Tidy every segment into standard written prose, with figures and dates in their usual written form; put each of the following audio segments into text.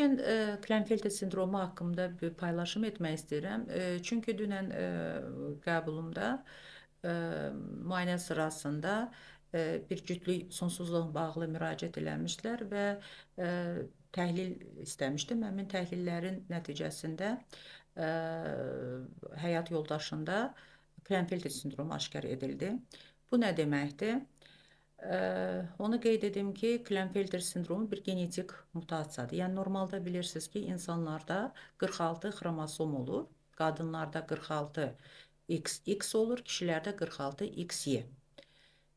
Bugün Klinefelter sindromu hakkında bir paylaşım etmək istəyirəm. Çünki dünən qəbulumda e, müayinə sırasında bir cütlük sonsuzluqla bağlı müraciət eləmişlər və e, təhlil istəmişdim. Həmin təhlillərin nəticəsində e, həyat yoldaşında Klinefelter sindromu aşkar edildi. Bu nə deməkdir? Onu qeyd edim ki, Klinefelter sindromu bir genetik mutasiyadır. Yəni normalda bilirsiniz ki, insanlarda 46 xromosom olur. Qadınlarda 46 XX olur, kişilərdə 46 XY.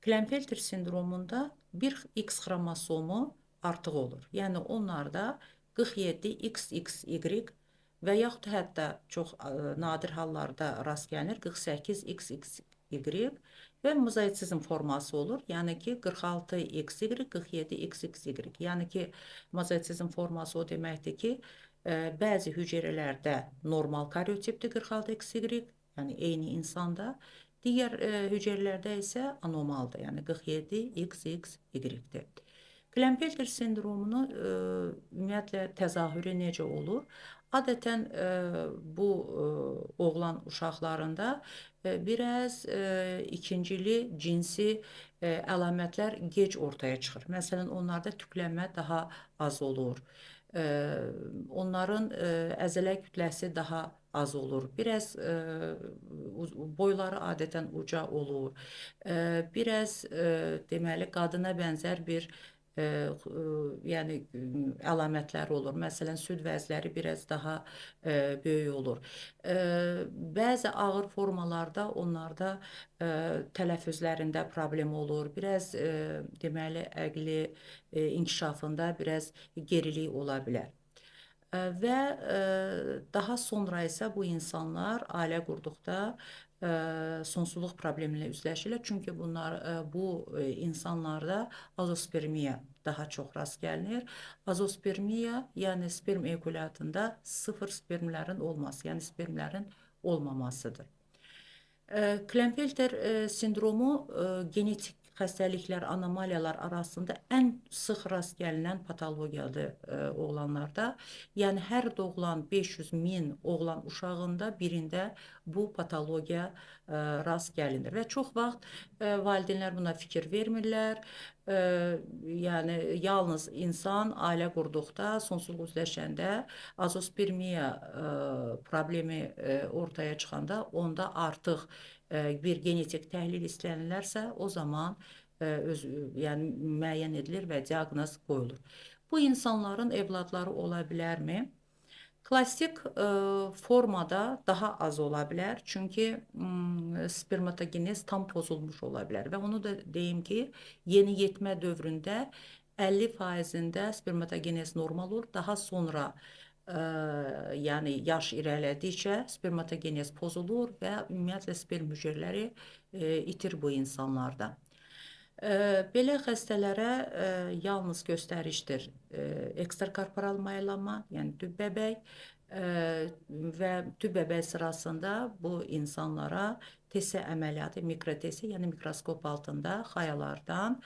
Klinefelter sindromunda bir X xromosomu artıq olur. Yəni onlarda 47 XXY və yaxud hətta çox nadir hallarda rast gəlinir 48 XXY və mozaitsizm forması olur. Yəni ki 46 XY, 47 XXY. Yəni ki mozaitsizm forması o deməkdir ki, bəzi hüceyrələrdə normal karyotipdir 46 XY, yəni eyni insanda, digər hüceyrələrdə isə anormaldır, yəni 47 XXY-dir. Klinefelter sindromunu ümumiyyətlə təzahürü necə olur? Adətən bu oğlan uşaqlarında biraz ikincili cinsi əlamətlər gec ortaya çıxır. Məsələn, onlarda tüklənmə daha az olur. Onların əzələ kütləsi daha az olur. Biraz boyları adətən uca olur. Biraz deməli qadına bənzər bir yəni əlamətləri olur. Məsələn, süd vəzləri biraz daha böyük olur. Bəzi ağır formalarda onlarda tələffüzlərində problem olur. Biraz deməli əqli inkişafında biraz gerilik ola bilər. Və daha sonra isə bu insanlar ailə qurduqda sonsuzluq problemi ilə üzləşirlər. Çünki bu insanlarda azospermiya daha çox rast gəlinir. Azospermiya, yəni sperm eyakulyatında sıfır spermlərin olması, yəni spermlərin olmamasıdır. Klinefelter sindromu genetik xəstəliklər, anomaliyalar arasında ən sıx rast gəlinən patologiyadır oğlanlarda. Yəni hər doğulan 500.000 oğlan uşağında birində bu patologiya rast gəlinir və çox vaxt valideynlər buna fikir vermirlər. Yəni yalnız insan ailə qurduqda, sonsuzluq üzləşəndə azospermiya problemi ortaya çıxanda onda artıq bir genetik təhlil istənilirsə, o zaman yəni müəyyən edilir və diaqnoz qoyulur. Bu insanların evladları ola bilərmi? Klassik formada daha az ola bilər. Çünki spermatogenez tam pozulmuş ola bilər. Və onu da deyim ki, yeniyetmə dövründə 50%-də spermatogenez normal olur. Daha sonra yəni yaş irələdikcə spermatogenez pozulur və ümumiyyətlə sperm hüceyrələri itir bu insanlarda. Belə xəstələrə yalnız göstərişdir ekstrakorporal maylanma, yəni tüp bəbək və tüp bəbək sırasında bu insanlara TSE əməliyyatı, mikrotese, yəni mikroskop altında xayalardan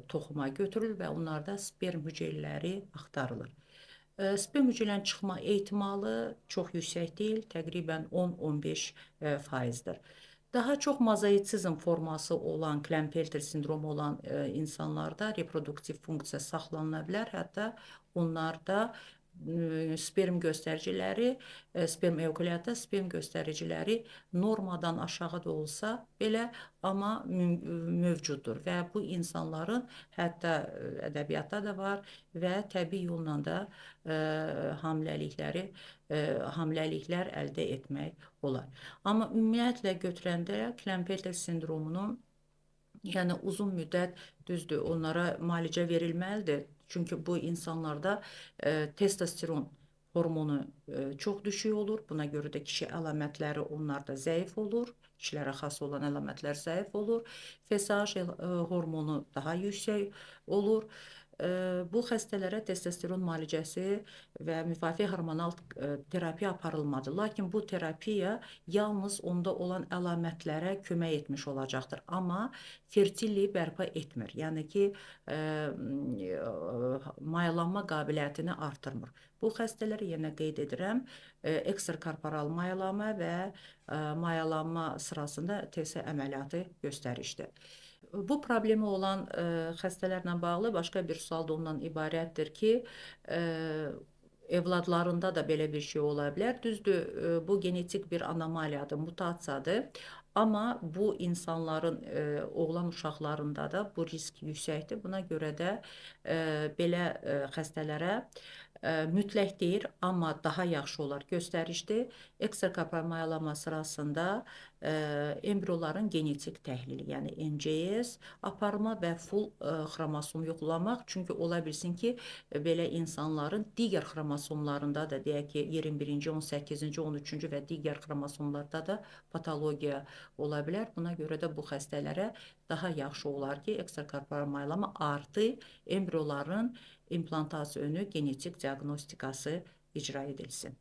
toxuma götürülür və onlarda sperm hüceyrələri axtarılır. Sperm hüceyrələrinin çıxma ehtimalı çox yüksək deyil, təqribən 10-15%-dir. Daha çox mozaitsizm forması olan, Klinefelter sindromu olan insanlarda reproduktiv funksiya saxlanıla bilər. Hətta onlarda sperm göstəriciləri, sperm eyakulyatda sperm göstəriciləri normadan aşağı da olsa belə, amma mövcuddur və bu insanların hətta ədəbiyyatda da var və təbii yolla da hamiləliklər əldə etmək olar. Amma ümumiyyətlə götürəndə Klinefelter sindromunu, yəni uzun müddət düzdür, onlara müalicə verilməlidir. Çünki bu insanlarda testosteron hormonu çox düşük olur. Buna görə də kişi əlamətləri onlarda zəif olur. Kişilərə xas olan əlamətlər zəif olur. FSH hormonu daha yüksək olur. Bu xəstələrə testosteron müalicəsi və müvafiq hormonal terapiya aparılmadı. Lakin bu terapiya yalnız onda olan əlamətlərə kömək etmiş olacaqdır. Amma fertilliyi bərpa etmir. Yəni ki, mayalanma qabiliyyətini artırmır. Bu xəstələr yenə qeyd edirəm, ekstrakorporal mayalama və mayalanma sırasında TS əməliyyatı göstərişdir. Bu problemi olan xəstələrlə bağlı başqa bir sual da ondan ibarətdir ki, evladlarında da belə bir şey ola bilər. Düzdür, bu genetik bir anomaliyadır, mutasiyadır. Amma bu insanların oğlan uşaqlarında da bu risk yüksəkdir. Buna görə də belə xəstələrə mütləq deyir, amma daha yaxşı olar göstərişdir. Ekstrakorporal mayalama sırasında embrioların genetik təhlili, yəni NGS aparma və full xromosom yoxlamaq. Çünki ola bilsin ki, belə insanların digər xromosomlarında da, deyək ki, 21-ci, 18-ci, 13-cü və digər xromosomlarda da patologiya ola bilər. Buna görə də bu xəstələrə daha yaxşı olar ki, ekstrakorporal mayalama artı embrioların implantasiya önü genetik diaqnostikası icra edilsin.